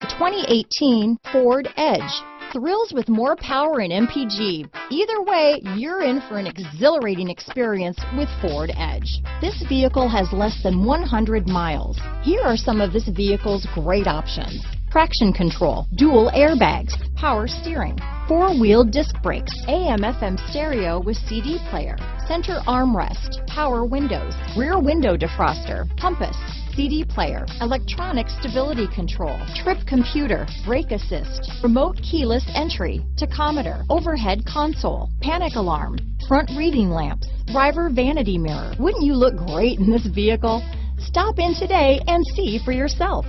2018 Ford Edge. Thrills with more power and MPG. Either way, you're in for an exhilarating experience with Ford Edge. This vehicle has less than 100 miles. Here are some of this vehicle's great options: traction control, dual airbags, power steering, four-wheel disc brakes, AM/FM stereo with CD player, center armrest, power windows, rear window defroster, compass, CD player, electronic stability control, trip computer, brake assist, remote keyless entry, tachometer, overhead console, panic alarm, front reading lamps, driver vanity mirror. Wouldn't you look great in this vehicle? Stop in today and see for yourself.